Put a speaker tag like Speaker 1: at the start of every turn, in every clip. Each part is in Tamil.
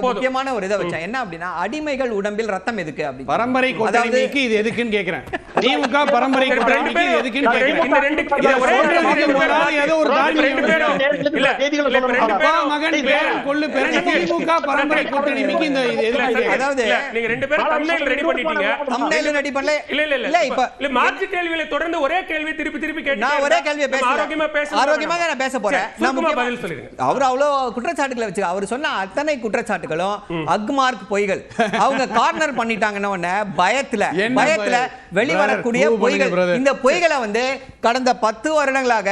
Speaker 1: முக்கியமான ஒரு இதை வச்சேன் என்ன அப்படின்னா அடிமைகள் உடம்பில் ரத்தம் எதுக்கு அப்படி
Speaker 2: பரம்பரை கூட்டணிக்கு இது எதுக்குன்னு கேக்குறேன். திமுக பரம்பரை கூட்டணிக்கு இது எதுக்குன்னு கேக்குறேன். இந்த ரெண்டு ஏதோ ஒரு அப்பா மகன் பேரன் கொள்ளு பேரன் திமுக பரம்பரை கூட்டணிக்கு இந்த இது எதுக்கு?
Speaker 3: அதாவது நீங்க ரெண்டு பேரும் தம்ப்நெயில் ரெடி பண்ணிட்டீங்க.
Speaker 1: தம்ப்நெயில் ரெடி பண்ணல.
Speaker 3: இல்ல இப்ப மாற்று கேள்விகளை தொடர்ந்து ஒரே கேள்வி திருப்பி கேட்டு
Speaker 1: நான் ஒரே கேள்வியை பேச ஆரோக்கியமாக நான் பேச போறேன். நான்
Speaker 3: பதில் சொல்லுங்க.
Speaker 1: அவர் அவ்வளவு குற்றச்சாட்டுகளை வச்சு அவர் சொன்ன அத்தனை குற்றச்சாட்டுகளும் அக்மார்க் பொய்கள். அவங்க கார்னர் பண்ணிட்டாங்கன்னு பயத்துல வெளிவரக்கூடிய பொய்கள். இந்த பொய்களை வந்து கடந்த 10 வருடங்களாக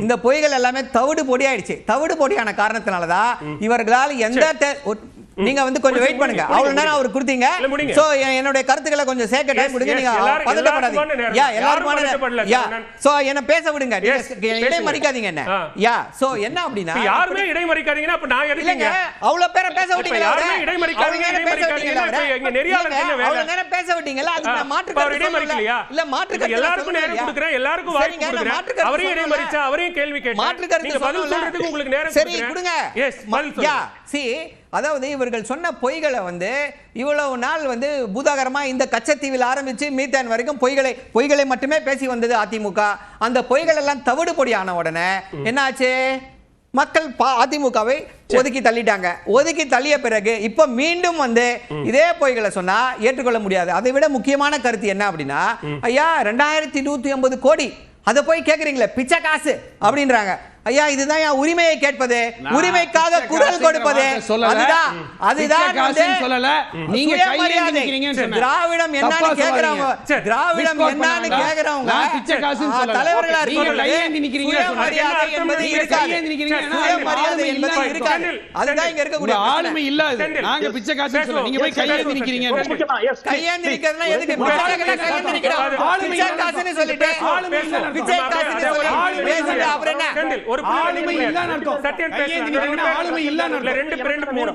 Speaker 1: இந்த பொய்கள் எல்லாமே தவிடு பொடி ஆயிடுச்சு. தவிடு பொடியான காரணத்தினாலதான் இவர்களால் எந்த நீங்க வந்து கொஞ்சம் வெயிட் பண்ணுங்க. அவ்வளவு நேரம் அவர் கொடுத்தீங்க. சோ என்னோட கருத்துக்களை கொஞ்சம் சேர்க்க டைம் கொடுங்க. நீங்க பதட்டப்படாதீங்க. சோ என்ன பேச விடுங்க. இடை மறிக்காதீங்க என்ன. சோ என்ன அப்படினா
Speaker 3: யாருமே இடை மறிக்காதீங்கன்னா அப்ப நான் எதுக்குங்க
Speaker 1: அவ்வளவு பேரை பேச விட்டீங்களா?
Speaker 3: யாருமே இடை மறிக்காதீங்க இங்க நெறியாளருக்கு என்ன வேலை?
Speaker 1: அவ்வளவு நேரம் பேச விட்டீங்களா? அதுக்கு நான் மாற்று கருத்து
Speaker 3: இடை மறிக்கலையா?
Speaker 1: இல்ல மாற்று கருத்து
Speaker 3: எல்லாருக்கும் நேரம் கொடுக்கிறேன். எல்லாருக்கும் வாய்ப்பு கொடுக்கிறேன். அவரே இடை மறிச்சா அவரையும் கேள்வி கேட்டா
Speaker 1: மாற்று கருத்து
Speaker 3: பதில் சொல்றதுக்கு உங்களுக்கு நேரம்
Speaker 1: சரி கொடுங்க.
Speaker 3: எஸ் பதில் சொல்லுங்க.
Speaker 1: அதாவது இவர்கள் சொன்ன பொய்களை வந்து இவ்வளவு நாள் வந்து பூதாகரமா இந்த கச்சத்தீவில் ஆரம்பிச்சு மீத்தேன் வரைக்கும் பொய்களை மட்டுமே பேசி வந்தது அதிமுக. அந்த பொய்கள் எல்லாம் தவிடு பொடியான உடனே என்னாச்சு? மக்கள் அதிமுகவை ஒதுக்கி தள்ளிட்டாங்க. ஒதுக்கி தள்ளிய பிறகு இப்ப மீண்டும் வந்து இதே பொய்களை சொன்னா ஏற்றுக்கொள்ள முடியாது. அதை விட முக்கியமான கருத்து என்ன அப்படின்னா, ஐயா 2150 கோடி அதை போய் கேக்குறீங்களே பிச்சை காசு அப்படின்றாங்க. ஐயா இதுதான் என் உரிமையை கேட்பது, உரிமைக்காக குரல் கொடுப்பது. திராவிடம் என்னன்னு கேக்குறவங்க, திராவிடம் என்னன்னு கேக்குறவங்க தலைவர்களா சுயமரியாதை என்பது இருக்காது. சுயமரியாதை என்பது இருக்காது. அதுதான் இங்க இருக்கக்கூடிய
Speaker 2: ஆளுமை இல்லாது. நாங்க பிச்சை காசு சொல்ல நீங்க போய் கையேந்தி நிக்கிறீங்க.
Speaker 1: கையேந்தி நிக்கிறதுனா எதுக்கு? கையேந்தி நிக்கிறோம். பிச்சை காசுன்னு சொல்லிட்டு பிச்சை காசுன்னு சொல்லி பேசுறது அப்புறம் என்ன?
Speaker 3: ஒரு ஆளுமை இல்ல அர்த்தம். சத்தியம் பேசுறாங்க. ஆளுமை இல்ல அர்த்தம். 2 3